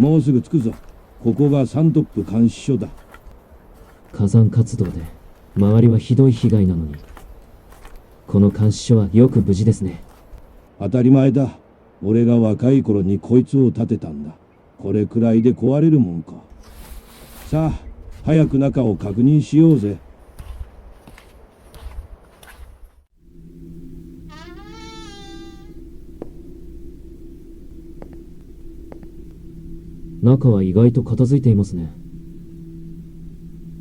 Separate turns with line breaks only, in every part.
もうすぐ着くぞ。ここがサントップ監視所だ。
火山活動で周りはひどい被害なのに、この監視所はよく無事ですね。
当たり前だ。俺が若い頃にこいつを建てたんだ。これくらいで壊れるもんか。さあ、早く中を確認しようぜ。
中は意外と片付いていますね。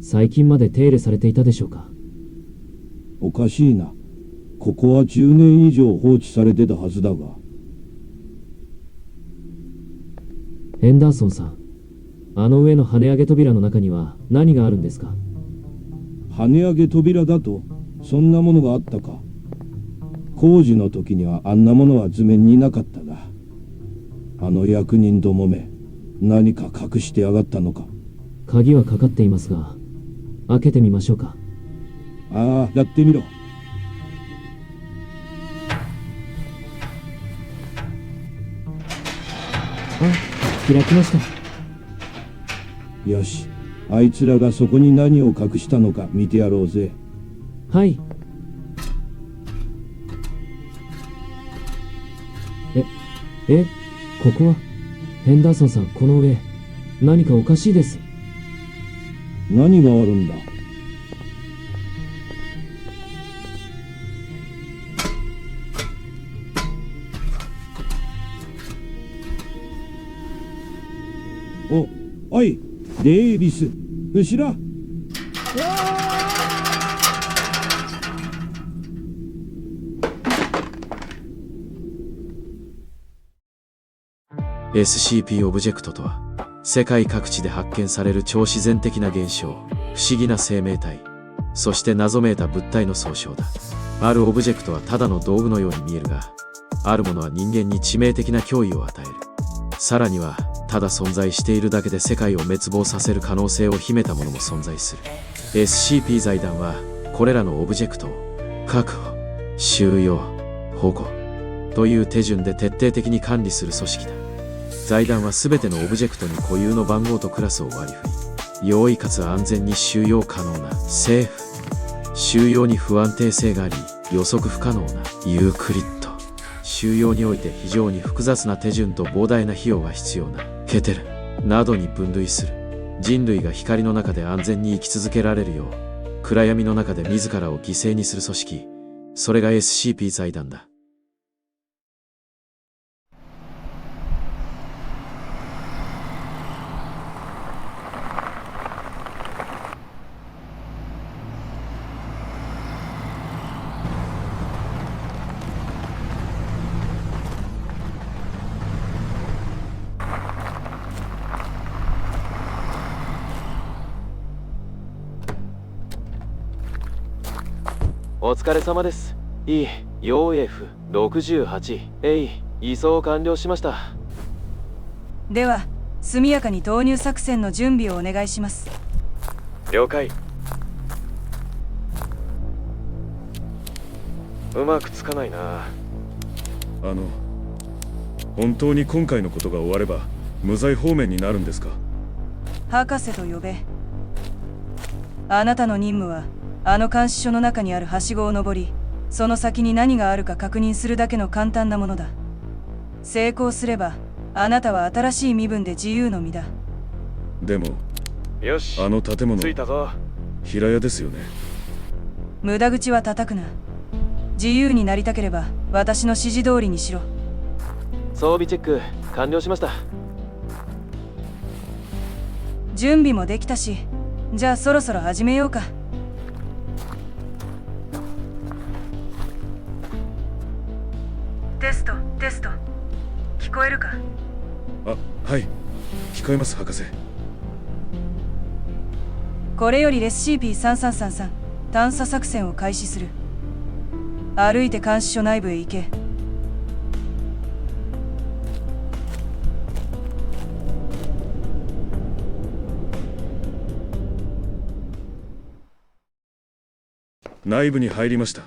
最近まで手入れされていたでしょうか。
おかしいな。ここは10年以上放置されてたはずだが。
ヘンダーソンさん、あの上の跳ね上げ扉の中には何があるんですか？
跳ね上げ扉だと、そんなものがあったか。工事の時にはあんなものは図面になかったが、あの役人どもめ、何か隠してやがったのか。
鍵はかかっていますが、開けてみましょうか。
ああ、やってみろ。
開きました。
よし、あいつらがそこに何を隠したのか見てやろうぜ。
はい。ここはヘンダーソンさん、この上何かおかしいです。
何があるんだ？おい、デイビス、後ろ。
SCP オブジェクトとは、世界各地で発見される超自然的な現象、不思議な生命体、そして謎めいた物体の総称だ。あるオブジェクトはただの道具のように見えるが、あるものは人間に致命的な脅威を与える。さらには、ただ存在しているだけで世界を滅亡させる可能性を秘めたものも存在する。SCP 財団は、これらのオブジェクトを確保、収容、保護という手順で徹底的に管理する組織だ。財団は全てのオブジェクトに固有の番号とクラスを割り振り、容易かつ安全に収容可能なセーフ、収容に不安定性があり予測不可能なユークリッド、収容において非常に複雑な手順と膨大な費用が必要なケテルなどに分類する。人類が光の中で安全に生き続けられるよう、暗闇の中で自らを犠牲にする組織、それが SCP 財団だ。
お疲れ様です。EOF68 移送完了しました。
では速やかに投入作戦の準備をお願いします。
了解。うまくつかないな。
本当に今回のことが終われば無罪放免になるんですか？
博士と呼べ。あなたの任務はあの監視所の中にあるはしごを登り、その先に何があるか確認するだけの簡単なものだ。成功すればあなたは新しい身分で自由の身だ。
でも
よし、
あの建物
着いたぞ。
平屋ですよね。
無駄口は叩くな。自由になりたければ私の指示通りにしろ。
装備チェック完了しました。
準備もできたし、じゃあそろそろ始めようか。テスト聞こえるか？
はい、聞こえます、博士。
これよりSCP-3333探査作戦を開始する。歩いて監視所内部へ行け。
内部に入りました。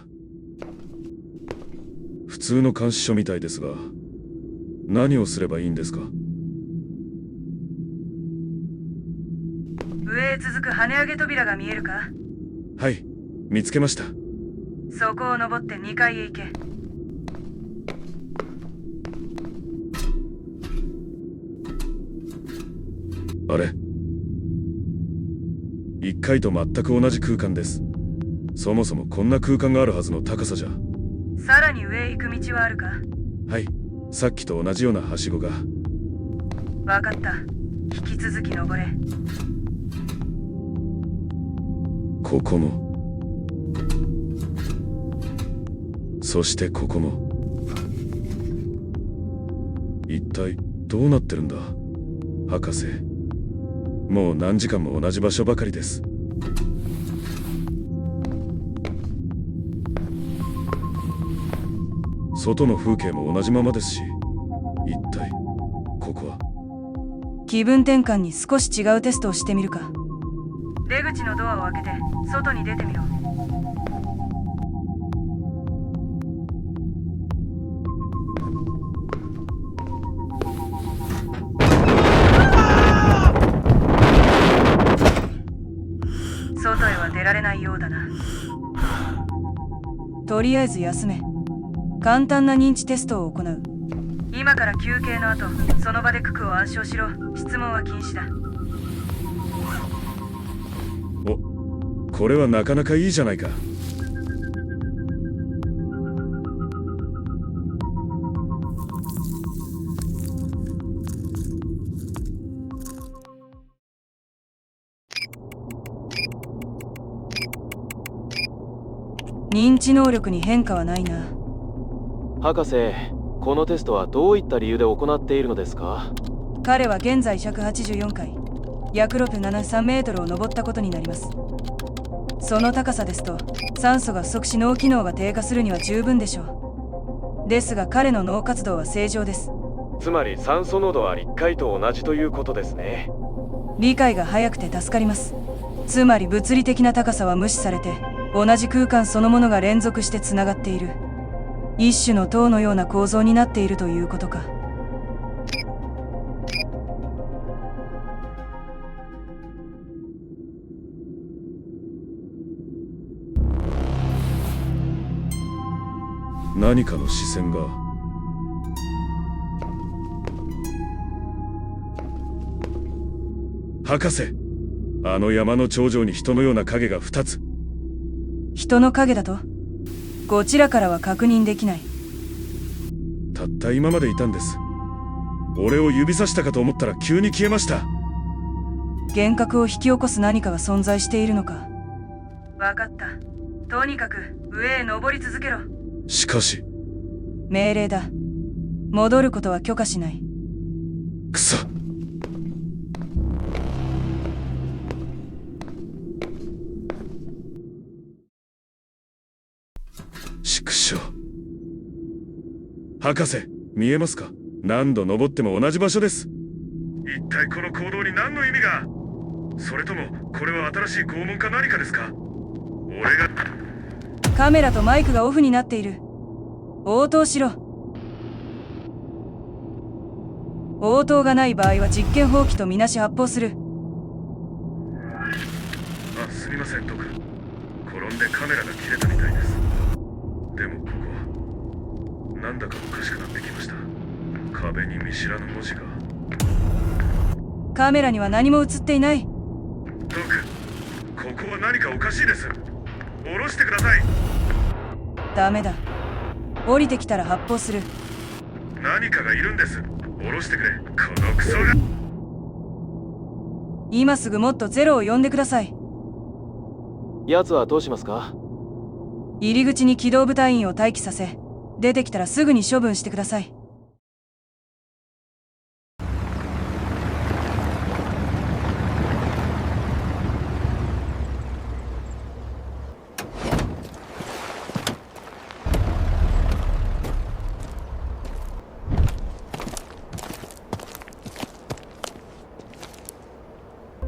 普通の監視所みたいですが、何をすればいいんですか？
上へ続く跳ね上げ扉が見えるか？
はい、見つけました。
そこを登って2階へ行け。
あれ、1階と全く同じ空間です。そもそもこんな空間があるはずの高さじゃ。
さらに上へ行く道はあるか？
はい、さっきと同じようなはしごが。
わかった。引き続き登れ。
ここも、そしてここも。一体どうなってるんだ博士。もう何時間も同じ場所ばかりです。外の風景も同じままですし、一体ここは。
気分転換に少し違うテストをしてみるか。出口のドアを開けて外に出てみろ。外へは出られないようだな。とりあえず休め。簡単な認知テストを行う。今から休憩の後、その場で九九を暗唱しろ。質問は禁止だ。
お、これはなかなかいいじゃないか。
認知能力に変化はないな。
博士、このテストはどういった理由で行っているのですか？
彼は現在184階、約673メートルを登ったことになります。その高さですと、酸素が不足し脳機能が低下するには十分でしょう。ですが彼の脳活動は正常です。
つまり酸素濃度は1階と同じということですね。
理解が早くて助かります。つまり物理的な高さは無視されて、同じ空間そのものが連続してつながっている。一種の塔のような構造になっているということか。
何かの視線が。博士、あの山の頂上に人のような影が2つ。
人の影だと？こちらからは確認できない。
たった今までいたんです。俺を指さしたかと思ったら急に消えました。
幻覚を引き起こす何かが存在しているのか。わかった。とにかく上へ登り続けろ。
しかし。
命令だ。戻ることは許可しない。
くそ。畜生。博士、見えますか？何度登っても同じ場所です。一体この行動に何の意味が？それともこれは新しい拷問か何かですか？俺が。
カメラとマイクがオフになっている。応答しろ。応答がない場合は実験放棄とみなし発砲する。
あ、すみません、ドク。転んでカメラが切れたみたいです。でもここはなんだかおかしくなってきました。壁に見知らぬ文字が。
カメラには何も映っていない。
ドク、ここは何かおかしいです。下ろしてください。
ダメだ。降りてきたら発砲する。
何かがいるんです。下ろしてくれ、このクソが。
今すぐもっとゼロを呼んでください。
奴はどうしますか？
入り口に機動部隊員を待機させ、出てきたらすぐに処分してください。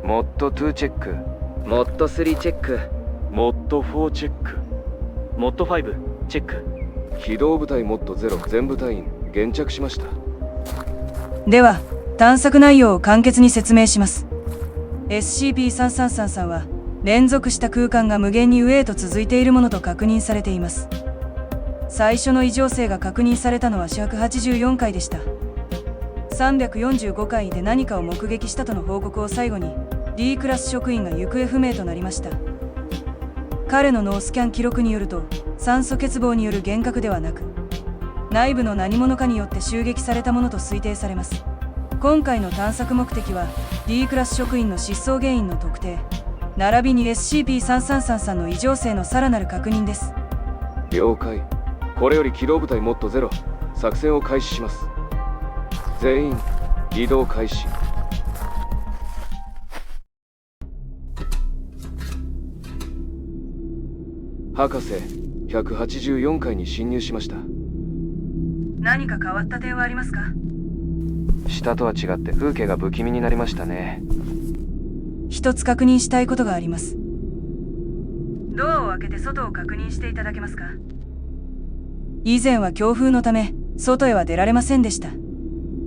モッド2チェック、
モッド3チェック、
モッド4チェック、モッド5チェック。機動部隊モッド0全部隊員現着しました。
では、探索内容を簡潔に説明します。SCP-3333 は連続した空間が無限に上へと続いているものと確認されています。最初の異常性が確認されたのは184回でした。345回で何かを目撃したとの報告を最後に D クラス職員が行方不明となりました。彼の脳スキャン記録によると、酸素欠乏による幻覚ではなく、内部の何者かによって襲撃されたものと推定されます。今回の探索目的は D クラス職員の失踪原因の特定、並びに SCP-3333 の異常性のさらなる確認です。
了解。これより機動部隊モッドゼロ、作戦を開始します。全員移動開始。博士、184階に侵入しました。
何か変わった点はありますか？
下とは違って風景が不気味になりましたね。
一つ確認したいことがあります。ドアを開けて外を確認していただけますか？以前は強風のため外へは出られませんでした。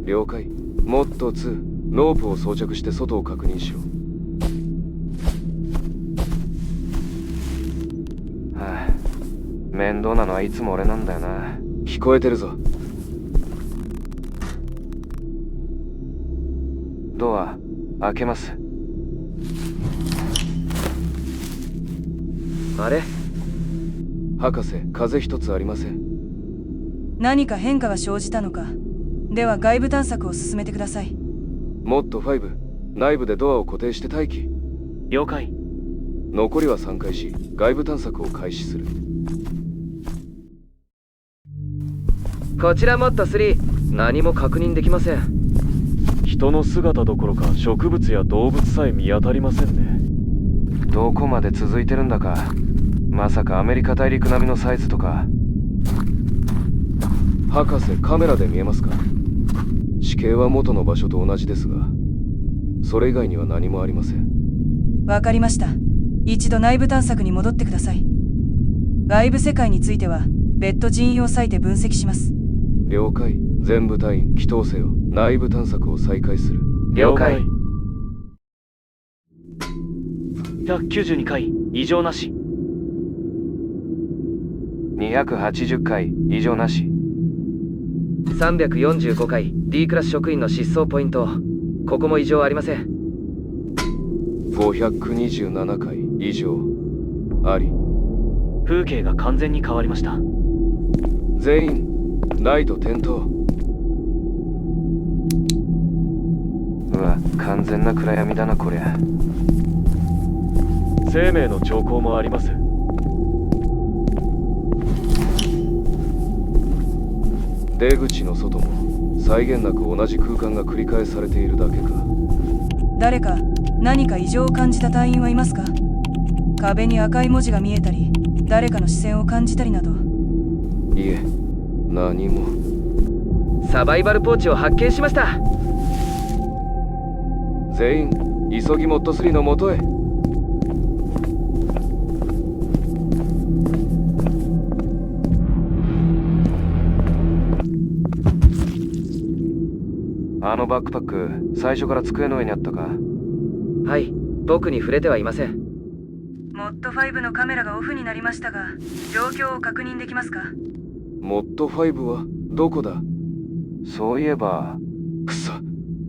了解。モッド2、ロープを装着して外を確認しろ。はあ、面倒なのはいつも俺なんだよな。聞こえてるぞ。ドア開けます。あれ？博士、風一つありません。
何か変化が生じたのか。では外部探索を進めてください。
モッド5、内部でドアを固定して待機。
了解。
残りは3回し、外部探索を開始する。
こちらモッド3、何も確認できません。
人の姿どころか植物や動物さえ見当たりませんね。
どこまで続いてるんだか。まさかアメリカ大陸並みのサイズとか。博士、カメラで見えますか？地形は元の場所と同じですが、それ以外には何もありません。
わかりました。一度内部探索に戻ってください。外部世界については別途人員を割いて分析します。
了解。全部隊員、祈祷せよ。内部探索を再開する。
了解。
192回異常なし。
280回異常なし。
345回 D クラス職員の失踪ポイント。ここも異常ありません。
527回異常あり。
風景が完全に変わりました。
全員ライト点灯。うわ、完全な暗闇だなこりゃ。
生命の兆候もあります。
出口の外も際限なく同じ空間が繰り返されているだけか。
誰か何か異常を感じた隊員はいますか？壁に赤い文字が見えたり、誰かの視線を感じたりなど。
いえ、何も。
サバイバルポーチを発見しました。
全員急ぎモッド3の元へ。あのバックパック、最初から机の上にあったか？
はい、僕に触れてはいません。
モッド5のカメラがオフになりましたが、状況を確認できますか？
モッド5はどこだ？そういえば、くそ、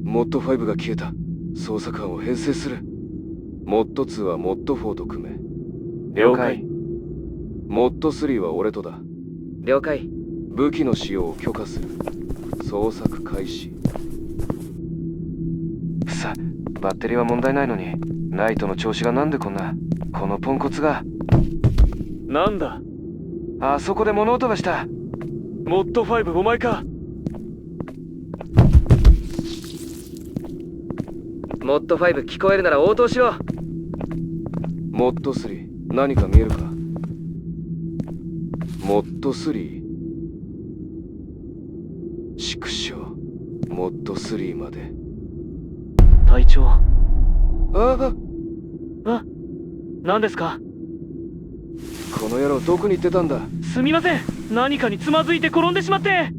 モッド5が消えた。捜査官を編成する。モッド2はモッド4と組め。
了解。
モッド3は俺とだ。
了解。
武器の使用を許可する。捜索開始。さ、バッテリーは問題ないのに、ライトの調子がなんでこんな。このポンコツが。
なんだ？
あそこで物音がした。
モッド5、お前か？
モッド5聞こえるなら応答しろ。
モッド3、何か見えるか？モッド3。畜生、モッド3まで。
隊長。
ああ、
何ですか？
この野郎どこに行ってたんだ？
すみません。何かにつまずいて転んでしまって。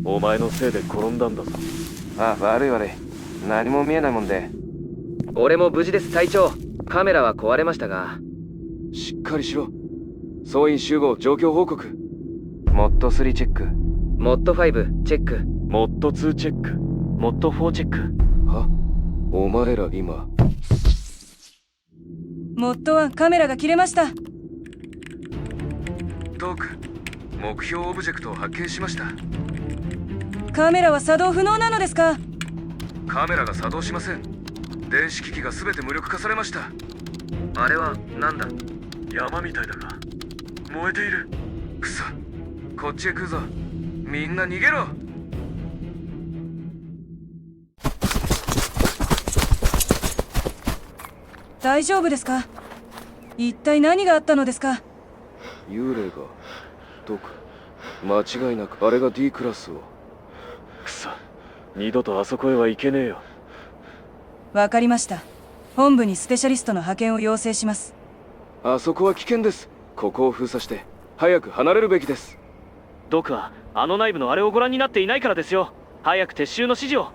お前のせいで転んだんだぞ。
あ、悪い。何も見えないもんで。
俺も無事です、隊長。カメラは壊れましたが。
しっかりしろ。総員集合、状況報告。モッド3チェック。
モッド5チェック。
モッド2チェック。モッド4チェック。
は？お前ら今。
モッド1カメラが切れました。
トーク。目標オブジェクトを発見しました。
カメラは作動不能なのですか？
カメラが作動しません。電子機器が全て無力化されました。
あれはなんだ？
山みたいだが燃えている。
くそ、こっちへ来るぞ。みんな逃げろ。
大丈夫ですか？一体何があったのですか？
幽霊がどうか。間違いなくあれが D クラスを。
くそ、二度とあそこへは行けねえよ。
わかりました。本部にスペシャリストの派遣を要請します。
あそこは危険です。ここを封鎖して早く離れるべきです。
ドクはあの内部のあれをご覧になっていないからですよ。早く撤収の指示を。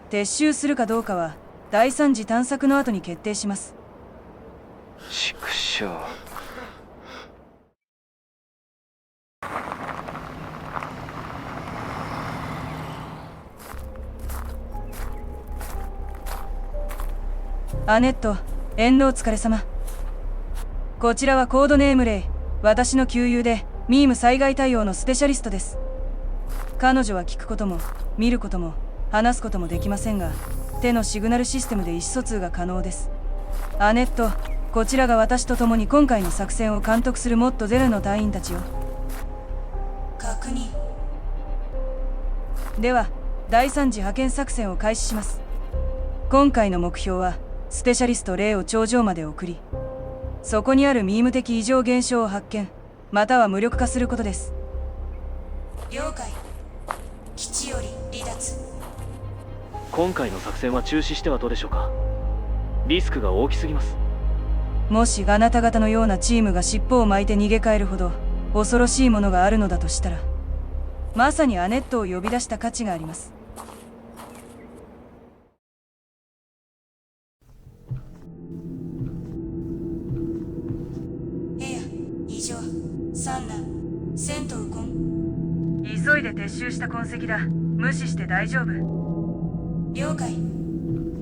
撤収するかどうかは第3次探索の後に決定します。
畜生。
アネット、エンドお疲れ様。こちらはコードネームレイ。私の旧友でミーム災害対応のスペシャリストです。彼女は聞くことも見ることも話すこともできませんが、手のシグナルシステムで意思疎通が可能です。アネット、こちらが私と共に今回の作戦を監督するモッドゼロの隊員たちよ。確認。では第3次派遣作戦を開始します。今回の目標はスペシャリストレイを頂上まで送り、そこにあるミーム的異常現象を発見または無力化することです。了解。基地より離脱。
今回の作戦は中止してはどうでしょうか。リスクが大きすぎます。
もしあなた方のようなチームが尻尾を巻いて逃げ帰るほど恐ろしいものがあるのだとしたら、まさにアネットを呼び出した価値があります。異常、三男、戦闘痕。急いで撤収した痕跡だ。無視して大丈夫。了解。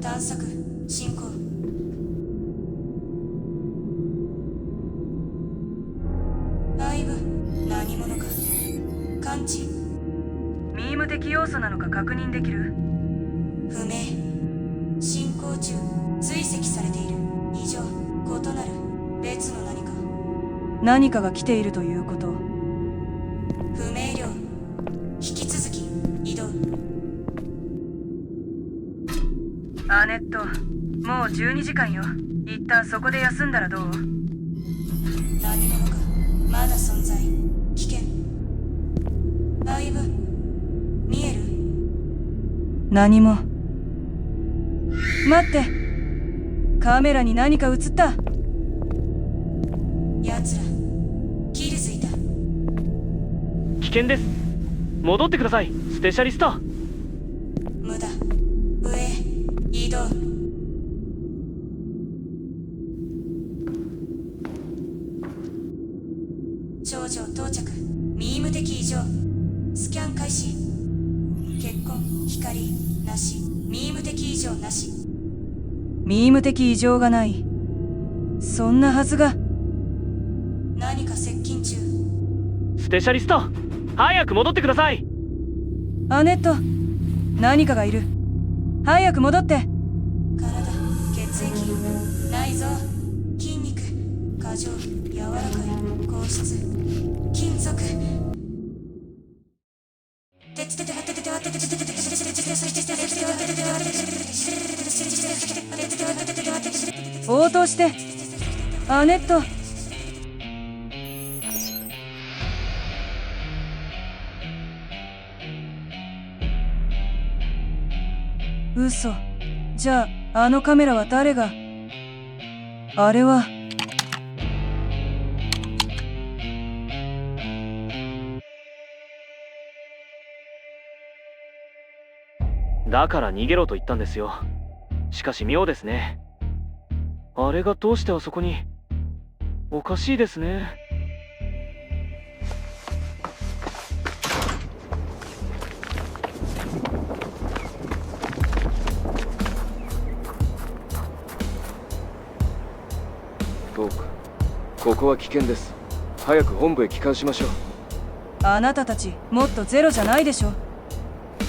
探索進行。内部何者か感知。ミーム的要素なのか確認できる？不明。進行中。追跡されている。異常、異なる別の何か。何かが来ているということ。不明瞭。引き続き移動。アネット、もう12時間よ。一旦そこで休んだらどう？何者かまだ存在。危険。だいぶ見える？何も。待って、カメラに何か映った。奴らキルづいた。
危険です。戻ってください、スペシャリスト。
無駄。上へ移動。頂上到着。ミーム的異常。スキャン開始。結婚光なし。ミーム的異常なし。ミーム的異常がない。そんなはずが。何か接近中。
スペシャリスト、早く戻ってください。
アネット、何かがいる。早く戻って。体、血液、内臓、筋肉、過剰、柔らかい、硬質、金属。応答して、アネット。嘘。じゃあ、あのカメラは誰が？あれは。
だから逃げろと言ったんですよ。しかし妙ですね。あれがどうしてあそこに。おかしいですね。
トーク、ここは危険です。早く本部へ帰還しましょう。
あなたたちもっとゼロじゃないでしょ。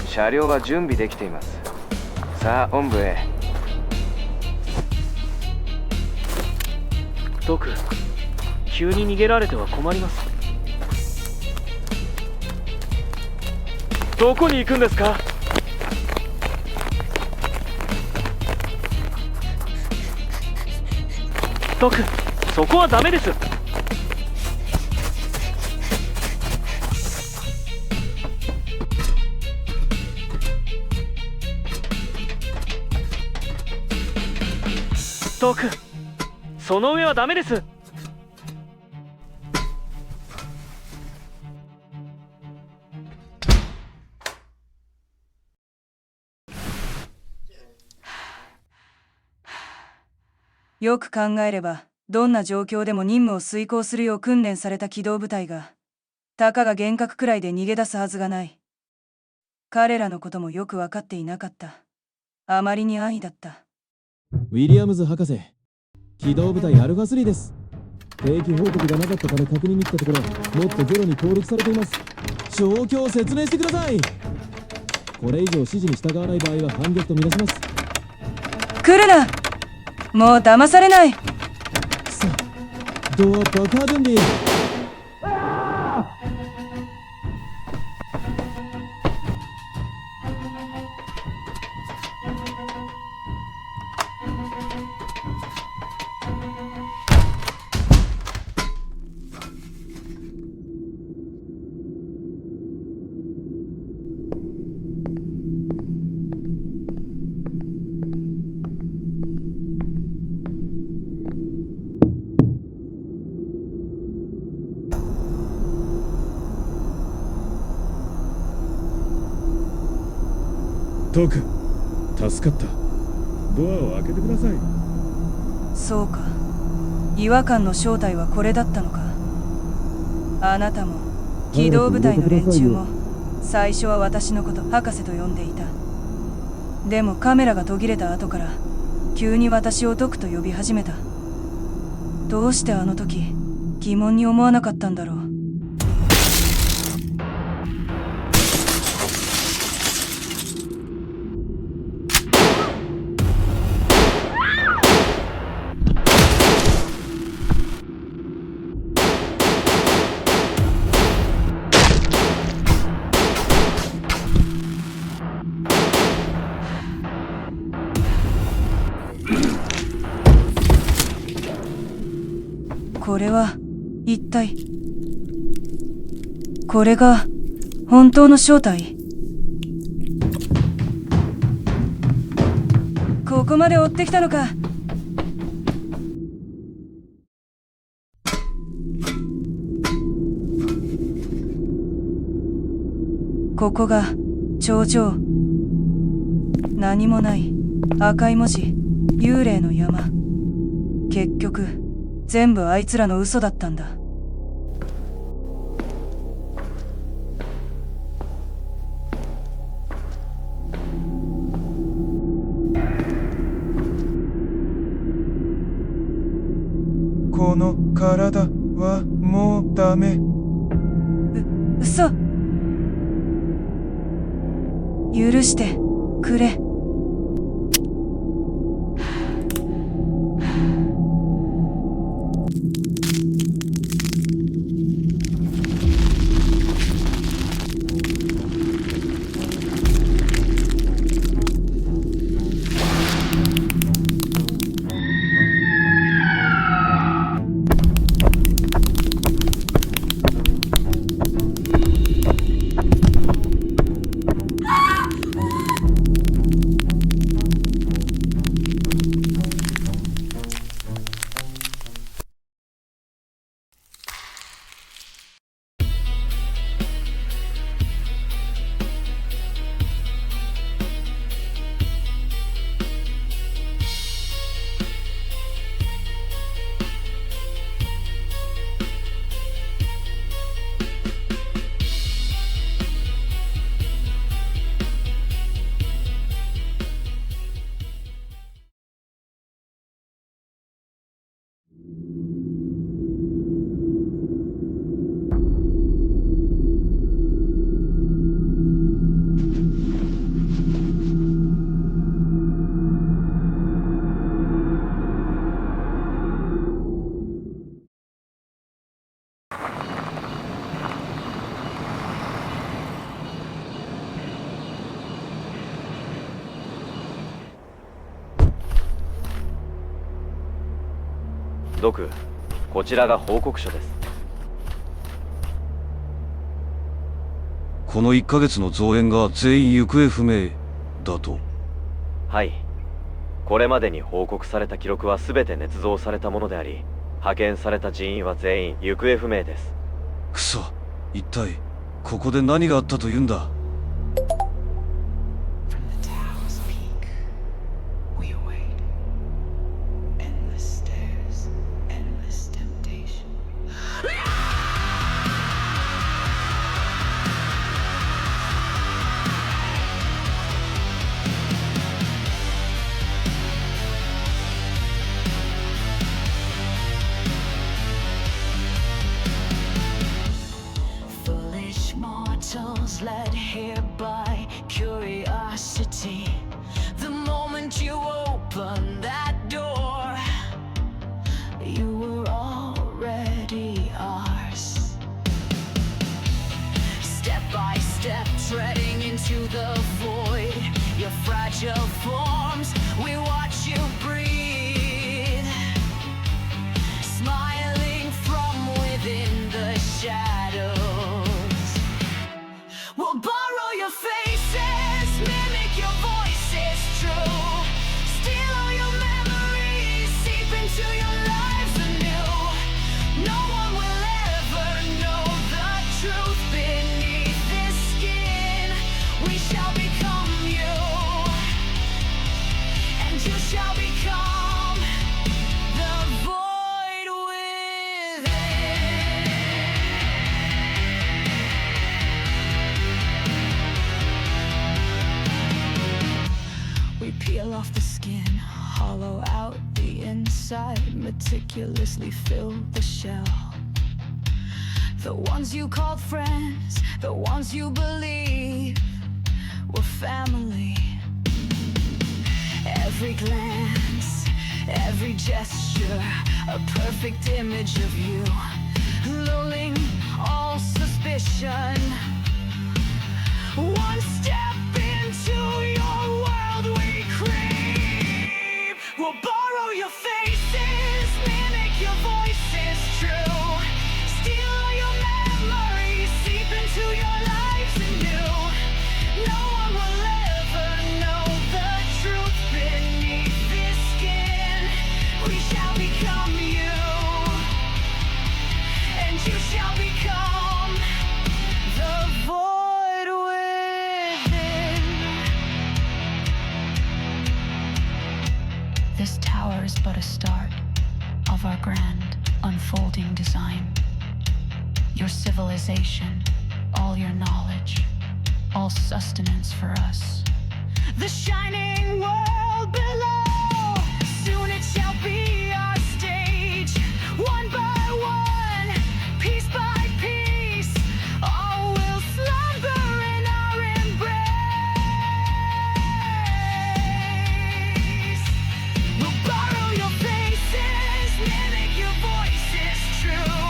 車両は準備できています。さあ本部へ。
ドク、急に逃げられては困ります。どこに行くんですか？ドク、そこはダメです。ドク、その上はダメです。
よく考えれば、どんな状況でも任務を遂行するよう訓練された機動部隊が、たかが幻覚くらいで逃げ出すはずがない。彼らのこともよく分かっていなかった。あまりに安易だった。
ウィリアムズ博士、機動部隊アルファ3です。定期報告がなかったため確認に来たところ、もっとゼロに登録されています。状況を説明してください。これ以上指示に従わない場合は反撃とみなします。
来るな！もう騙されない。
さあ、ドア爆破準備。
トーク、助かった。ドアを開けてください。
そうか。違和感の正体はこれだったのか。あなたも機動部隊の連中も最初は私のこと博士と呼んでいた。でもカメラが途切れた後から急に私をドクと呼び始めた。どうしてあの時疑問に思わなかったんだろう。これは一体、これが本当の正体？ここまで追ってきたのか。ここが頂上。何もない赤い文字、幽霊の山。結局全部あいつらの嘘だったんだ。
この体はもうダメ。
嘘。許してくれ。
ドク、こちらが報告書です。
この1ヶ月の増援が全員行方不明だと。
はい。これまでに報告された記録は全て捏造されたものであり、派遣された人員は全員行方不明です。
くそ、一体ここで何があったというんだ。
Led here by curiosity. The moment you opened that door, you were already ours. Step by step, treading into the void. Your fragile forms, we watch you breathe. Smiling from within the shadows. We'll borrow your faces, mimic your voices true. Steal all your memories, seep into your lives anew. No one will ever know the truth beneath this skin. We shall become you, and you shall become the void within. We peel off the skin, hollow out the inside, meticulously fill the shell. The ones you called friends, the ones you believe were family. Every glance, every gesture, a perfect image of you, lulling all suspicion. One step into your world we creep. We'll borrow your faces, mimic your voices true. Steal all your memories, seep into your lives anew. No one will ever know the truth beneath this skin. We shall become you, and you shall become the void within. This tower is but a start of our grand unfolding design. Your civilization, all your knowledge, all sustenance for us. The shining world below, soon it shall be our stage. One by one, piece by piece, all will slumber in our embrace. We'll borrow your faces, mimic your voices true.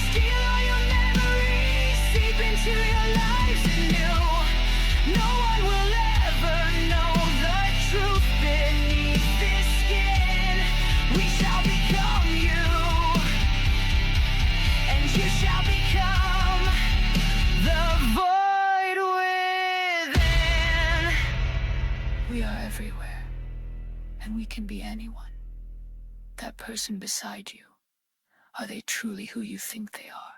Steal all your memories, seep into your lives anew. No one will ever know the truth beneath this skin. We shall become you, and you shall become the void within. We are everywhere, and we can be anyone. That person beside you, are they truly who you think they are?